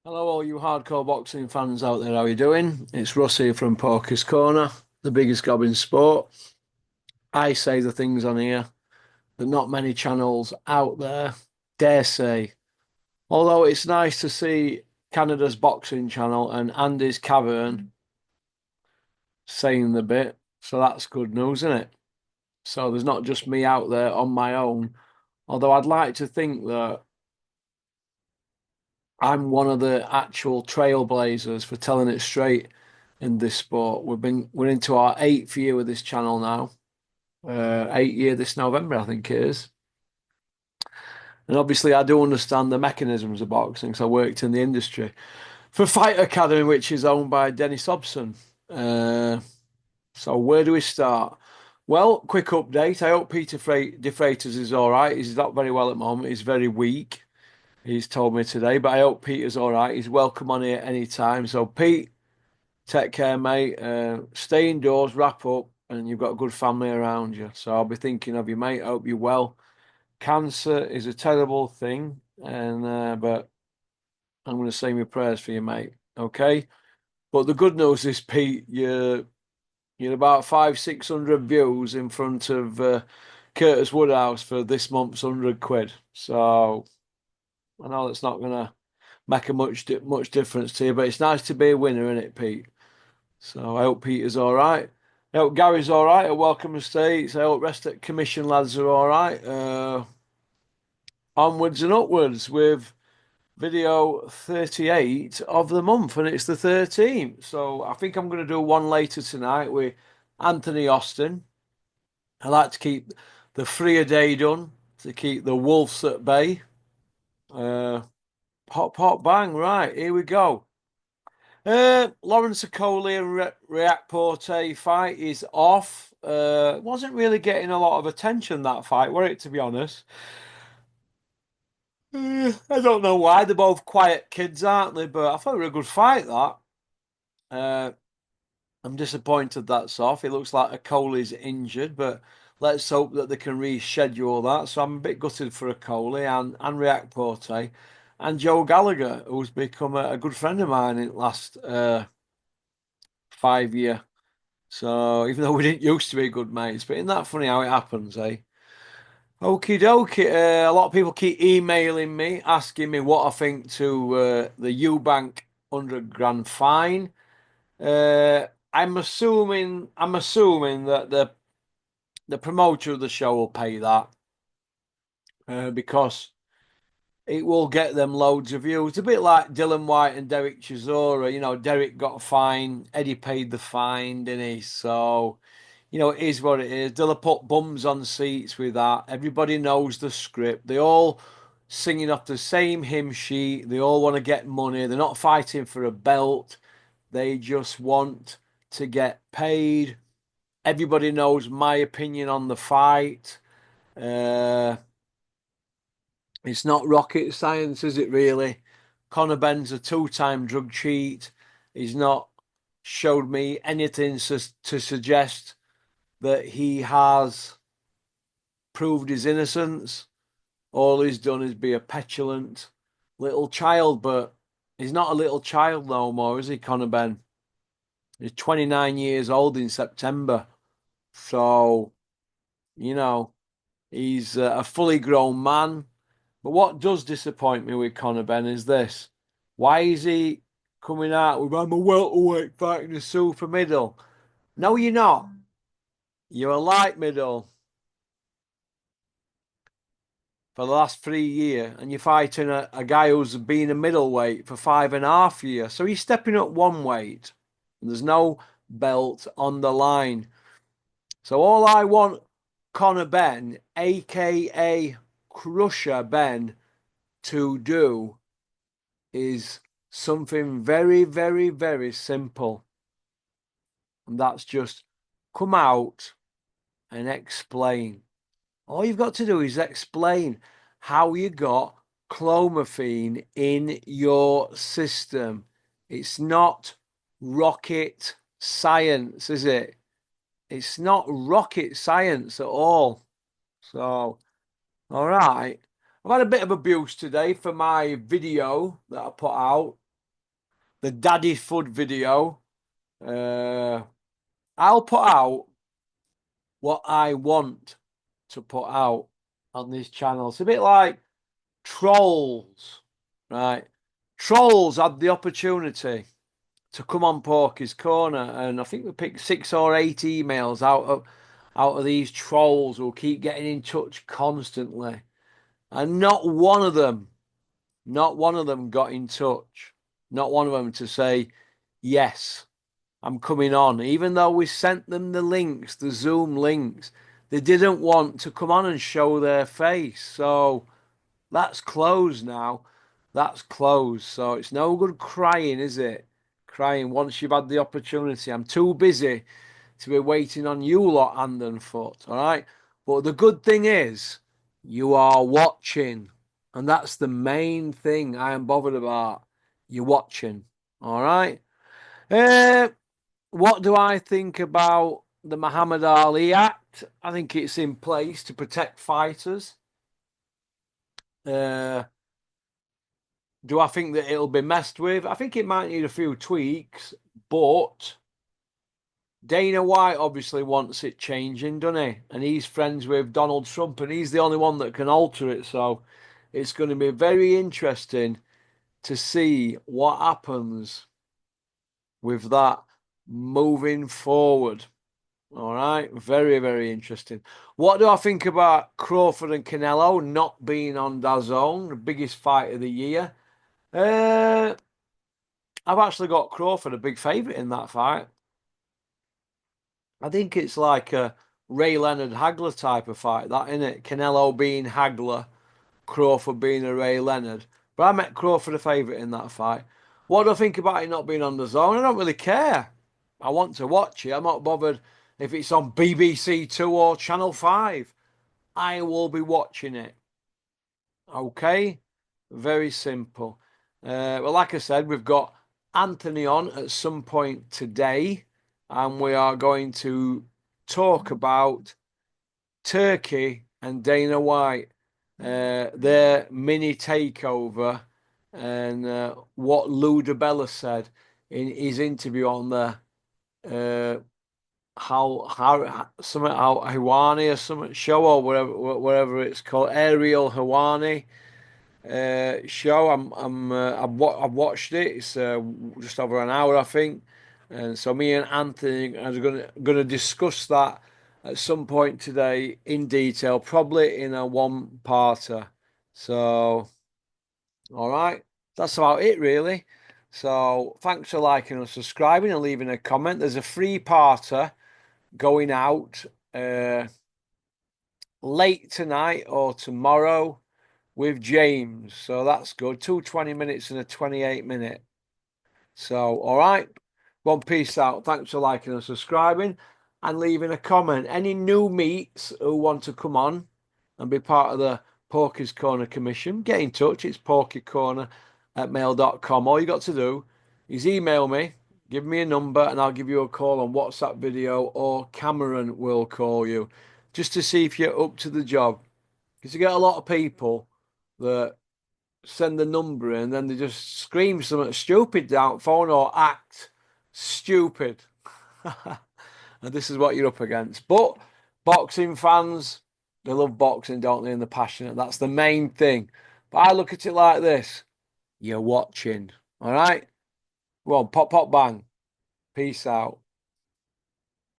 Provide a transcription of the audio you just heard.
Hello, all you hardcore boxing fans out there. How are you doing? It's Russ here from Porky's Corner, the biggest gob in sport. I say the things on here that not many channels out there dare say. Although it's nice to see Canada's boxing channel and Andy's Cavern saying the bit, so that's good news, isn't it? So there's not just me out there on my own. Although I'd like to think that I'm one of the actual trailblazers for telling it straight in this sport. We're into our eighth year with this channel now. 8 year this November, I think it is. And obviously, I do understand the mechanisms of boxing, because I worked in the industry for Fight Academy, which is owned by Dennis Hobson. Uh, so where do we start? Well, quick update. I hope Peter De Freitas is all right. He's not very well at the moment. He's very weak. He's told me today, but I hope Peter's all right. He's welcome on here anytime. So, Pete, take care, mate. Stay indoors, wrap up, and you've got a good family around you. So, I'll be thinking of you, mate. I hope you're well. Cancer is a terrible thing, and but I'm going to say my prayers for you, mate. Okay. But the good news is, Pete, you're about 500-600 views in front of Curtis Woodhouse for this month's 100 quid. So I know that's not going to make a much difference to you, but it's nice to be a winner, isn't it, Pete? So I hope Peter's all right. I hope Gary's all right at Welcome Estates. I hope rest at Commission lads are all right. Onwards and upwards with video 38 of the month, and it's the 13th. So I think I'm going to do one later tonight with Anthony Austin. I like to keep the 3 a day done to keep the wolves at bay. Uh, pop, bang. Right, here we go. Lawrence Okoli and React Porte fight is off. Wasn't really getting a lot of attention, that fight, were it, to be honest? I don't know why. They're both quiet kids, aren't they? But I thought it was a good fight, that. Uh, I'm disappointed that's off. It looks like Okoli's injured, but let's hope that they can reschedule that. So I'm a bit gutted for Okoli and React Porte and Joe Gallagher, who's become a good friend of mine in the last 5 year. So even though we didn't used to be good mates, but isn't that funny how it happens, eh? Okie dokie. A lot of people keep emailing me asking me what I think to the Ubank 100 grand fine. I'm assuming that the promoter of the show will pay that because it will get them loads of views. It's a bit like Dylan White and Derek Chisora. You know, Derek got a fine, Eddie paid the fine, didn't he? So, it is what it is. They'll put bums on seats with that. Everybody knows the script. They all singing off the same hymn sheet. They all want to get money. They're not fighting for a belt. They just want to get paid. Everybody knows my opinion on the fight. Uh, it's not rocket science, is it really? Conor Ben's a two-time drug cheat. He's not showed me anything to suggest that he has proved his innocence. All he's done is be a petulant little child, but he's not a little child no more, is he, Conor Ben? He's 29 years old in September. So, you know, he's a fully grown man. But what does disappoint me with Conor Ben is this. Why is he coming out with, I'm a welterweight fighting a super middle? No, you're not. You're a light middle for the last 3 years, and you're fighting a guy who's been a middleweight for 5.5 years. So he's stepping up one weight. There's no belt on the line. So all I want Conor Ben, aka Crusher Ben, to do is something very, very, very simple. And that's just come out and explain. All you've got to do is explain how you got clomiphene in your system. It's not rocket science, is it? It's not rocket science at all. So, all right. I've had a bit of abuse today for my video that I put out. the Daddy Fud video. Uh, I'll put out what I want to put out on this channel. It's a bit like Trolls, right? Trolls had the opportunity to come on Porky's Corner, and I think we picked 6 or 8 emails out of these trolls who keep getting in touch constantly, and not one of them got in touch, not one of them to say yes, I'm coming on, even though we sent them the links, the Zoom links. They didn't want to come on and show their face, so that's closed now. That's closed. So it's no good crying, is it? Crying once you've had the opportunity. I'm too busy to be waiting on you lot hand and foot. All right. But the good thing is you are watching. And that's the main thing I am bothered about. You're watching. All right. Uh, what do I think about the Muhammad Ali Act? I think it's in place to protect fighters. Uh, Do I think that it'll be messed with? I think it might need a few tweaks, but Dana White obviously wants it changing, doesn't he? And he's friends with Donald Trump, and he's the only one that can alter it. So it's going to be very interesting to see what happens with that moving forward. All right, very, very interesting. What do I think about Crawford and Canelo not being on DAZN, the biggest fight of the year? Uh, I've actually got Crawford a big favourite in that fight. I think it's like a Ray Leonard Hagler type of fight, that isn't it? Canelo being Hagler, Crawford being a Ray Leonard. But I met Crawford a favourite in that fight. What do I think about it not being on the zone? I don't really care. I want to watch it. I'm not bothered if it's on BBC Two or Channel 5. I will be watching it. Okay? Very simple. Well, like I said, we've got Anthony on at some point today, and we are going to talk about Turkey and Dana White, their mini takeover, and what Lou DiBella said in his interview on the uh, how something how Hawani or something show or whatever it's called, Ariel Hawani show. I've watched it. It's just over an hour, I think. And so me and Anthony are gonna discuss that at some point today in detail, probably in a one-parter. So, all right, that's about it really. So thanks for liking and subscribing and leaving a comment. There's a free parter going out late tonight or tomorrow with James. So that's good. 2 20 minutes and a 28 minute. So, all right. One peace out. Thanks for liking and subscribing and leaving a comment. Any new meets who want to come on and be part of the Porky's Corner Commission, get in touch. It's porkycorner@mail.com. All you got to do is email me, give me a number, and I'll give you a call on WhatsApp video, or Cameron will call you just to see if you're up to the job. Because you get a lot of people that send the number in and then they just scream something stupid down phone or act stupid. And this is what you're up against. But boxing fans, they love boxing, don't they? And they're passionate. That's the main thing. But I look at it like this. You're watching. All right? Well, pop, pop, bang. Peace out.